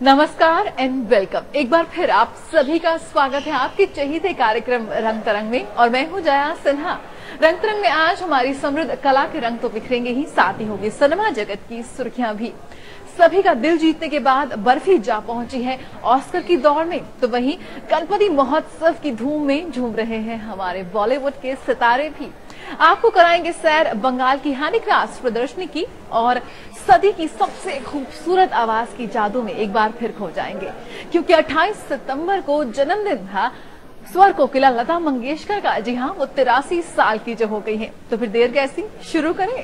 नमस्कार and welcome. एक बार फिर आप सभी का स्वागत है आपके चहेते कार्यक्रम रंग तरंग में और मैं हूं जया सिन्हा। रंग तरंग में आज हमारी समृद्ध कला के रंग तो बिखरेंगे ही, साथ ही होगी सिनेमा जगत की सुर्खियां भी। सभी का दिल जीतने के बाद बर्फी जा पहुंची है ऑस्कर की दौड़ में, तो वहीं गणपति महोत्सव की धूम में झूम रहे हैं हमारे बॉलीवुड के सितारे भी। आपको कराएंगे सैर बंगाल की हैंडीक्राफ्ट प्रदर्शनी की और सदी की सबसे खूबसूरत आवाज की जादू में एक बार फिर खो जाएंगे, क्योंकि 28 सितंबर को जन्मदिन था स्वर कोकिला लता मंगेशकर का। जी हाँ, वो 83 साल की जो हो गई है। तो फिर देर कैसी, शुरू करें।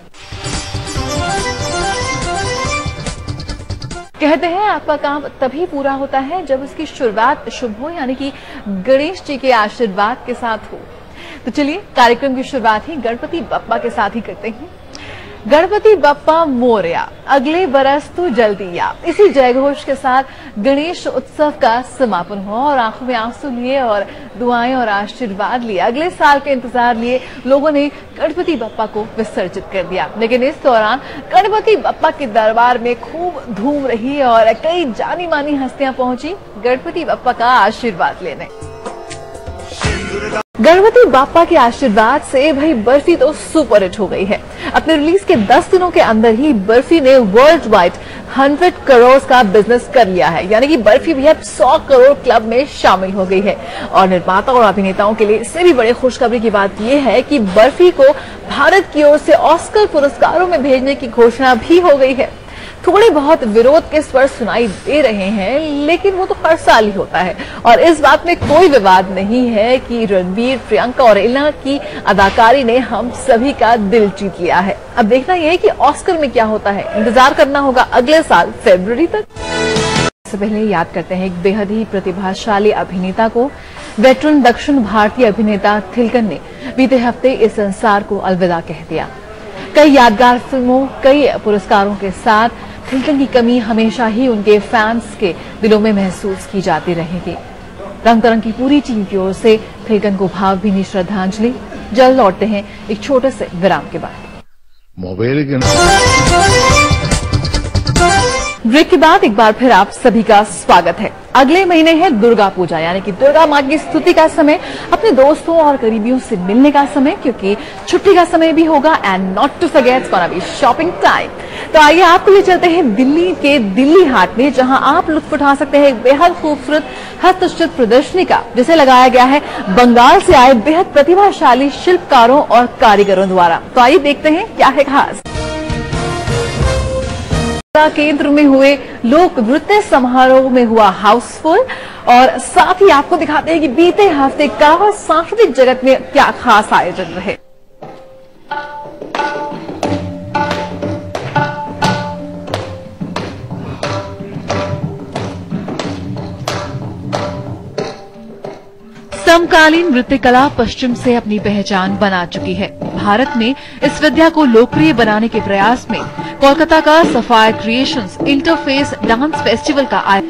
कहते हैं आपका काम तभी पूरा होता है जब उसकी शुरुआत शुभ हो, यानी कि गणेश जी के आशीर्वाद के साथ हो। तो चलिए कार्यक्रम की शुरुआत ही गणपति बप्पा के साथ ही करते हैं। गणपति बप्पा मोरया, अगले बरस तो जल्दी आ। इसी जयघोष के साथ गणेश उत्सव का समापन हुआ और आंखों में आंसू लिए और दुआएं और आशीर्वाद लिए, अगले साल के इंतजार लिए लोगों ने गणपति बप्पा को विसर्जित कर दिया। लेकिन इस दौरान गणपति बप्पा के दरबार में खूब धूम रही और कई जानी मानी हस्तियां पहुंची गणपति बप्पा का आशीर्वाद लेने। गणपति बाप्पा के आशीर्वाद से भाई बर्फी तो सुपर हिट हो गई है। अपने रिलीज के 10 दिनों के अंदर ही बर्फी ने वर्ल्ड वाइड 100 करोड़ का बिजनेस कर लिया है, यानी कि बर्फी भी अब 100 करोड़ क्लब में शामिल हो गई है। और निर्माता और अभिनेताओं के लिए इससे भी बड़ी खुशखबरी की बात यह है कि बर्फी को भारत की ओर से ऑस्कर पुरस्कारों में भेजने की घोषणा भी हो गई है। थोड़े बहुत विरोध के स्वर सुनाई दे रहे हैं, लेकिन वो तो हर साल ही होता है और इस बात में कोई विवाद नहीं है कि रणबीर, प्रियंका और इला की अदाकारी ने हम सभी का दिल जीत लिया है। अब देखना यह है कि ऑस्कर में क्या होता है, इंतजार करना होगा अगले साल फरवरी तक। इससे पहले याद करते हैं एक बेहद ही प्रतिभाशाली अभिनेता को। वेटरन दक्षिण भारतीय अभिनेता थिलकन ने बीते हफ्ते इस संसार को अलविदा कह दिया। कई यादगार फिल्मों, कई पुरस्कारों के साथ थिलकन की कमी हमेशा ही उनके फैंस के दिलों में महसूस की जाती रहेगी। रंग तरंग की पूरी टीम की ओर से थिलकन को भावभीनी श्रद्धांजलि। जल्द लौटते हैं एक छोटे से विराम के बाद। ब्रेक के बाद एक बार फिर आप सभी का स्वागत है। अगले महीने है दुर्गा पूजा, यानी कि दुर्गा माँ की स्तुति का समय, अपने दोस्तों और करीबियों से मिलने का समय, क्योंकि छुट्टी का समय भी होगा and not to forget gonna be shopping time. तो आइए आपको ले चलते हैं दिल्ली के दिल्ली हाट में, जहां आप लुत्फ उठा सकते हैं एक बेहद खूबसूरत हस्तशिल्प प्रदर्शनी का, जिसे लगाया गया है बंगाल से आए बेहद प्रतिभाशाली शिल्पकारों और कारीगरों द्वारा। तो आइए देखते हैं क्या है खास। केंद्र में हुए लोक नृत्य समारोह में हुआ हाउसफुल और साथ ही आपको दिखाते हैं कि बीते हफ्ते का सांस्कृतिक जगत में क्या खास आयोजन रहे। समकालीन नृत्य कला पश्चिम से अपनी पहचान बना चुकी है। भारत में इस विद्या को लोकप्रिय बनाने के प्रयास में कोलकाता का sapphire creations interface dance festival का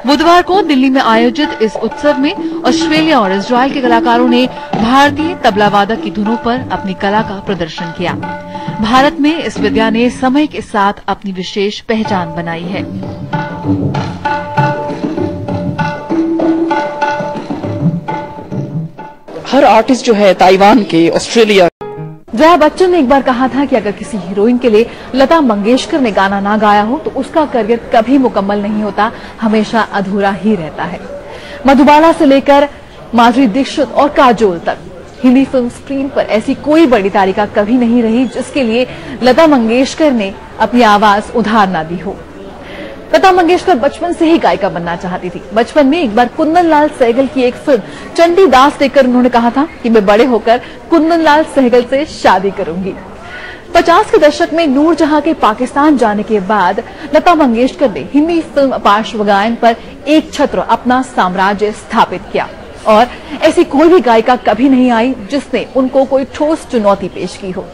बुधवार को दिल्ली में आयोजित इस उत्सव में ऑस्ट्रेलिया और इजराइल के कलाकारों ने भारतीय तबला वादक की धुनों पर अपनी कला का प्रदर्शन किया। भारत में इस विद्या ने समय के साथ अपनी विशेष पहचान बनाई है। हर आर्टिस्ट जो है ताइवान के, ऑस्ट्रेलिया। जया बच्चन ने एक बार कहा था कि अगर किसी हीरोइन के लिए लता मंगेशकर ने गाना ना गाया हो तो उसका करियर कभी मुकम्मल नहीं होता, हमेशा अधूरा ही रहता है। मधुबाला से लेकर माधुरी दीक्षित और काजोल तक हिंदी फिल्म स्क्रीन पर ऐसी कोई बड़ी तारिका कभी नहीं रही जिसके लिए लता मंगेशकर ने अपनी आवाज उधार ना दी हो। लता मंगेशकर बचपन से ही गायिका बनना चाहती थी। बचपन में एक बार कुंदन लाल सहगल की एक फिल्म चंडीदास देखकर उन्होंने कहा था कि मैं बड़े होकर कुंदन लाल सहगल से शादी करूंगी। 50 के दशक में नूरजहां के पाकिस्तान जाने के बाद लता मंगेशकर ने हिंदी फिल्म पार्श्व गायन पर एक छत्र अपना साम्राज्य स्थापित किया और ऐसी कोई भी गायिका कभी नहीं आई जिसने उनको कोई ठोस चुनौती पेश की हो।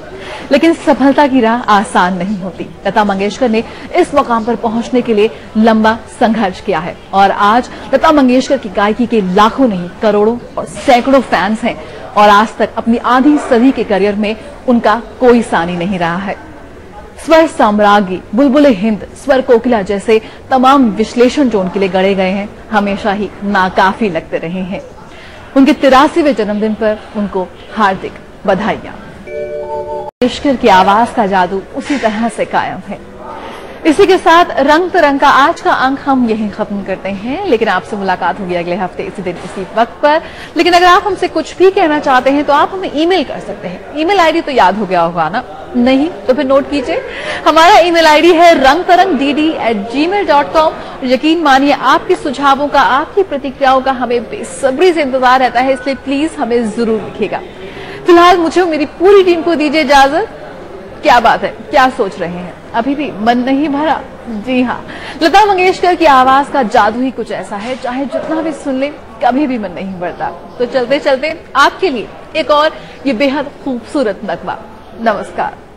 लेकिन सफलता की राह आसान नहीं होती। लता मंगेशकर ने इस मुकाम पर पहुंचने के लिए लंबा संघर्ष किया है और आज लता मंगेशकर की गायकी के लाखों नहीं करोड़ों और सैकड़ों फैंस हैं और आज तक अपनी आधी सदी के करियर में उनका कोई सानी नहीं रहा है। स्वर साम्राज्ञी, बुलबुल हिंद, स्वर कोकिला जैसे तमाम विश्लेषण जो उनके लिए गढ़े गए हैं हमेशा ही नाकाफी लगते रहे हैं। उनके 83वें जन्मदिन पर उनको हार्दिक बधाइयां। मंगेशकर की आवाज का जादू उसी तरह से कायम है। इसी के साथ रंग तरंग का आज का अंक हम यहीं खत्म करते हैं, लेकिन आपसे मुलाकात होगी अगले हफ्ते इसी दिन इसी वक्त पर। लेकिन अगर आप हमसे कुछ भी कहना चाहते हैं तो आप हमें ईमेल कर सकते हैं। ईमेल आईडी तो याद हो गया होगा ना? नहीं तो फिर नोट कीजिए, हमारा ईमेल आईडी है rangtarangdd@gmail.com। यकीन मानिए आपके सुझावों का, आपकी प्रतिक्रियाओं का हमें बेसब्री से इंतजार रहता है, इसलिए प्लीज हमें जरूर लिखिएगा। फिलहाल मुझे मेरी पूरी टीम को दीजिए इजाजत। क्या बात है, क्या सोच रहे हैं? अभी भी मन नहीं भरा? जी हाँ, लता मंगेशकर की आवाज का जादू ही कुछ ऐसा है, चाहे जितना भी सुन ले कभी भी मन नहीं भरता। तो चलते चलते आपके लिए एक और ये बेहद खूबसूरत नगमा। नमस्कार।